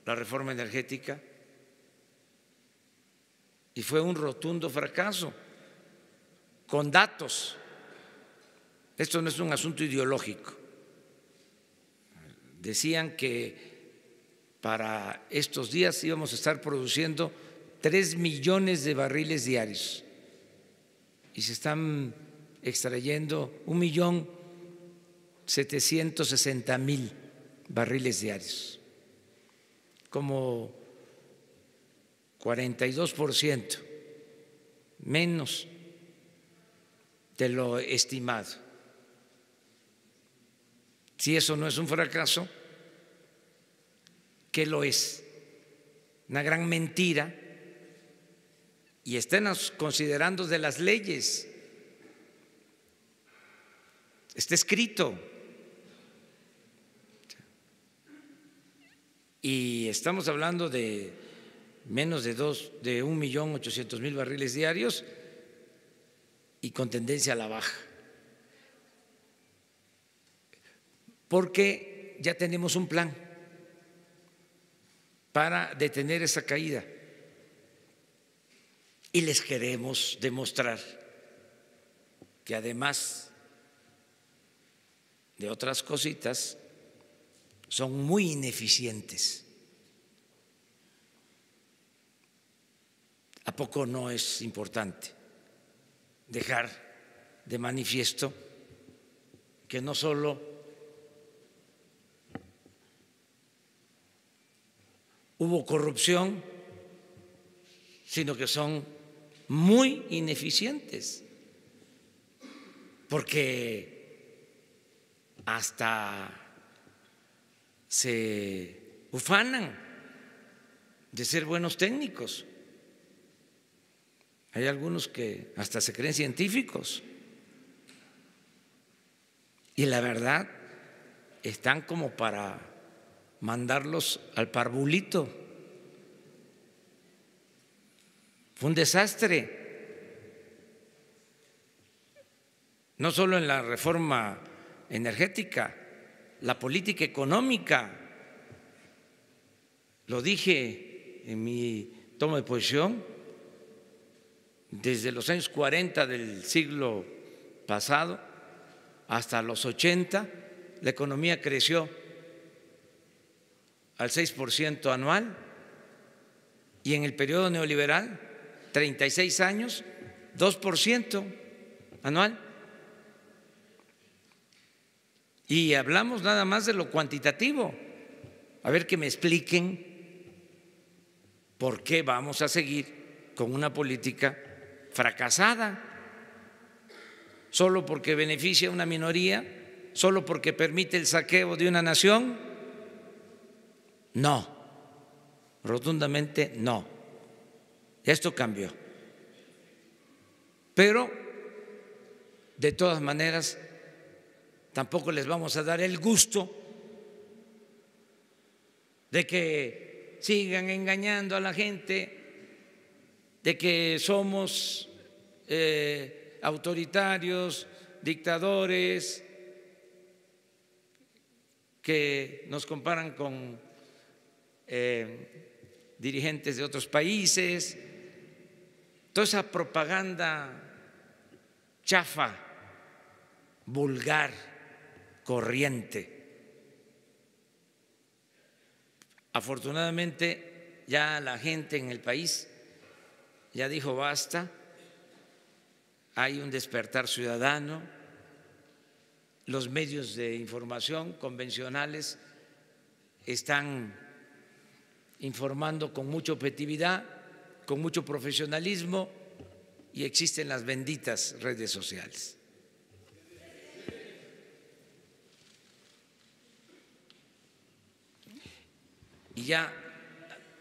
S1: la reforma energética, y fue un rotundo fracaso, con datos. Esto no es un asunto ideológico. Decían que para estos días íbamos a estar produciendo 3 millones de barriles diarios y se están extrayendo 1.760.000 barriles diarios, como 42% menos de lo estimado. Si eso no es un fracaso, ¿qué lo es? Una gran mentira. Y estén considerando de las leyes. Está escrito. Y estamos hablando de menos de 1.800.000 barriles diarios y con tendencia a la baja. Porque ya tenemos un plan para detener esa caída y les queremos demostrar que además de otras cositas son muy ineficientes. ¿A poco no es importante dejar de manifiesto que no solo hubo corrupción, sino que son muy ineficientes, porque hasta se ufanan de ser buenos técnicos. Hay algunos que hasta se creen científicos y la verdad están como para mandarlos al parvulito. Fue un desastre, no solo en la reforma energética, la política económica. Lo dije en mi toma de posición, desde los años 40 del siglo pasado hasta los 80, la economía creció al 6% anual, y en el periodo neoliberal, 36 años, 2% anual. Y hablamos nada más de lo cuantitativo. a ver que me expliquen por qué vamos a seguir con una política fracasada, solo porque beneficia a una minoría, solo porque permite el saqueo de una nación. No, rotundamente no. Esto cambió. Pero, de todas maneras, tampoco les vamos a dar el gusto de que sigan engañando a la gente, de que somos autoritarios, dictadores, que nos comparan con dirigentes de otros países, toda esa propaganda chafa, vulgar, corriente. Afortunadamente ya la gente en el país ya dijo basta, hay un despertar ciudadano, los medios de información convencionales están informando con mucha objetividad, con mucho profesionalismo y existen las benditas redes sociales. Y ya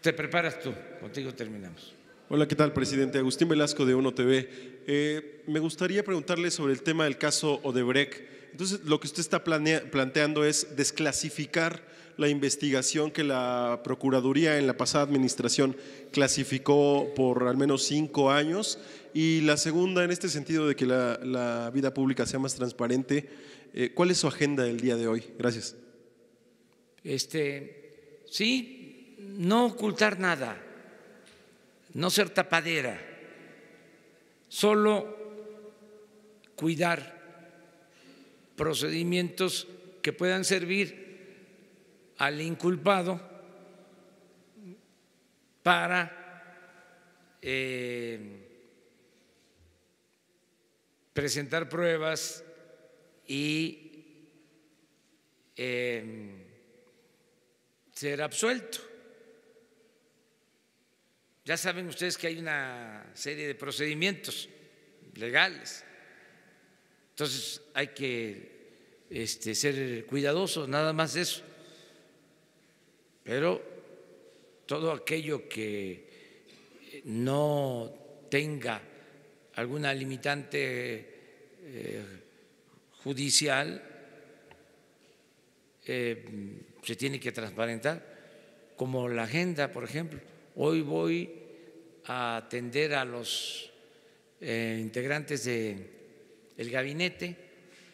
S1: te preparas tú, contigo terminamos.
S13: Hola, ¿qué tal, presidente? Agustín Velasco de Uno TV. Me gustaría preguntarle sobre el tema del caso Odebrecht. Entonces, lo que usted está planteando es desclasificar la investigación que la Procuraduría en la pasada administración clasificó por al menos 5 años. Y la segunda, en este sentido de que la vida pública sea más transparente, ¿cuál es su agenda del día de hoy? Gracias.
S1: Sí, no ocultar nada, no ser tapadera, solo cuidar procedimientos que puedan servir al inculpado para presentar pruebas y ser absuelto. Ya saben ustedes que hay una serie de procedimientos legales, entonces hay que ser cuidadosos, nada más de eso. Pero todo aquello que no tenga alguna limitante judicial se tiene que transparentar, como la agenda, por ejemplo. Hoy voy a atender a los integrantes del gabinete,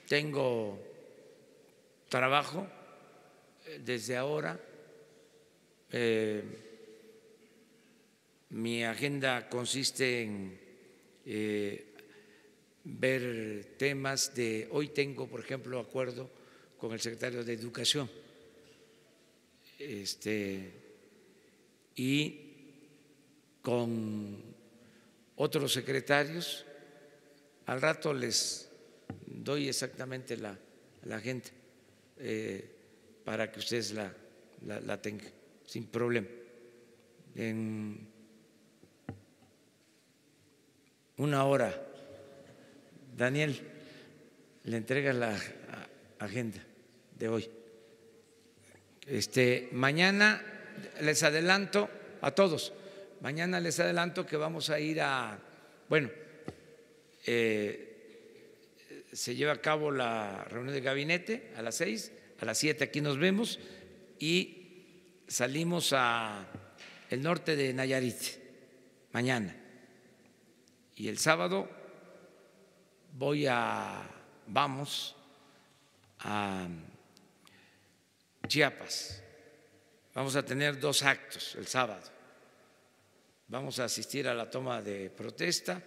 S1: tengo trabajo desde ahora, mi agenda consiste en ver temas de… Hoy tengo, por ejemplo, acuerdo con el secretario de Educación y con otros secretarios. Al rato les doy exactamente la agenda para que ustedes la tengan sin problema. En una hora, Daniel, le entrega la agenda de hoy. Mañana les adelanto a todos, mañana les adelanto que vamos a ir se lleva a cabo la reunión de gabinete a las 6, a las 7 aquí nos vemos y salimos a el norte de Nayarit mañana. Y el sábado vamos a Chiapas. Vamos a tener 2 actos el sábado. Vamos a asistir a la toma de protesta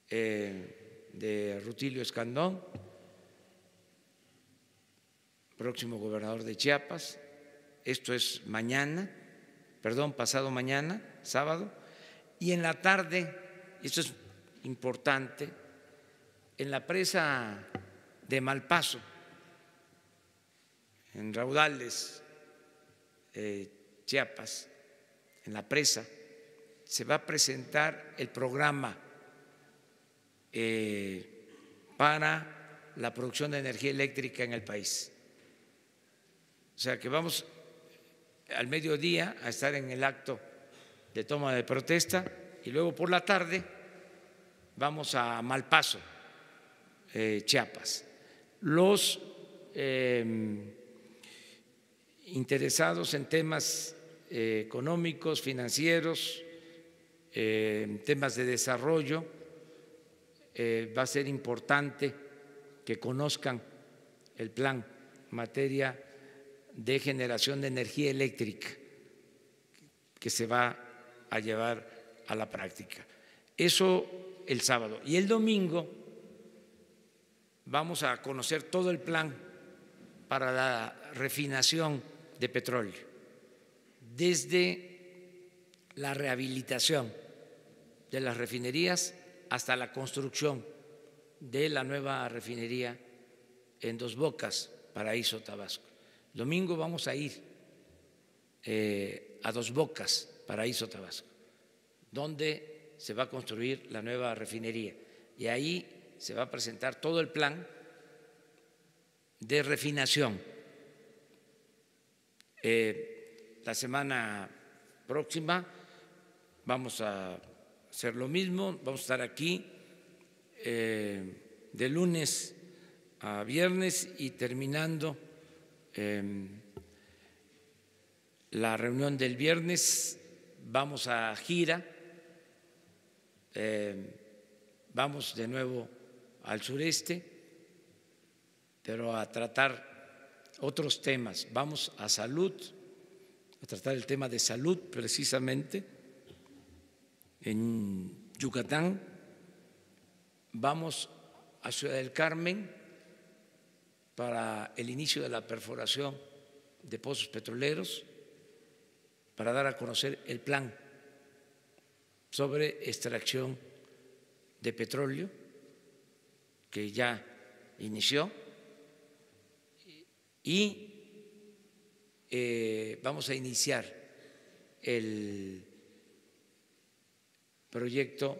S1: de Rutilio Escandón, próximo gobernador de Chiapas. Esto es pasado mañana, sábado. Y en la tarde, esto es importante, en la presa de Malpaso, en Raudales, Chiapas, en la presa, se va a presentar el programa para la producción de energía eléctrica en el país. O sea que vamos al mediodía a estar en el acto de toma de protesta y luego por la tarde vamos a Malpaso, Chiapas. Los interesados en temas económicos, financieros, temas de desarrollo, va a ser importante que conozcan el plan en materia de generación de energía eléctrica que se va a llevar a la práctica. Eso el sábado. Y el domingo vamos a conocer todo el plan para la refinación de petróleo, desde la rehabilitación de las refinerías hasta la construcción de la nueva refinería en Dos Bocas, Paraíso, Tabasco. El domingo vamos a ir a Dos Bocas, Paraíso, Tabasco, donde se va a construir la nueva refinería y ahí se va a presentar todo el plan de refinación. La semana próxima vamos a hacer lo mismo, vamos a estar aquí de lunes a viernes y terminando la reunión del viernes vamos a gira, vamos de nuevo al sureste, pero a tratar otros temas. Vamos a salud, a tratar el tema de salud precisamente en Yucatán. Vamos a Ciudad del Carmen para el inicio de la perforación de pozos petroleros, para dar a conocer el plan sobre extracción de petróleo que ya inició y vamos a iniciar el proyecto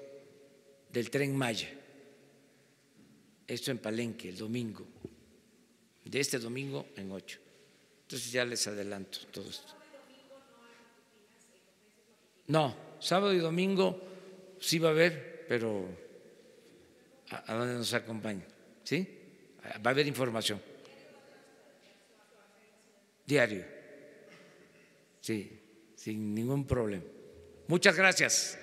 S1: del Tren Maya, esto en Palenque el domingo, de este domingo en 8. Entonces ya les adelanto todo esto. No, sábado y domingo sí va a haber, pero a donde nos acompañe, ¿sí? Va a haber información. Diario, sí, sin ningún problema. Muchas gracias.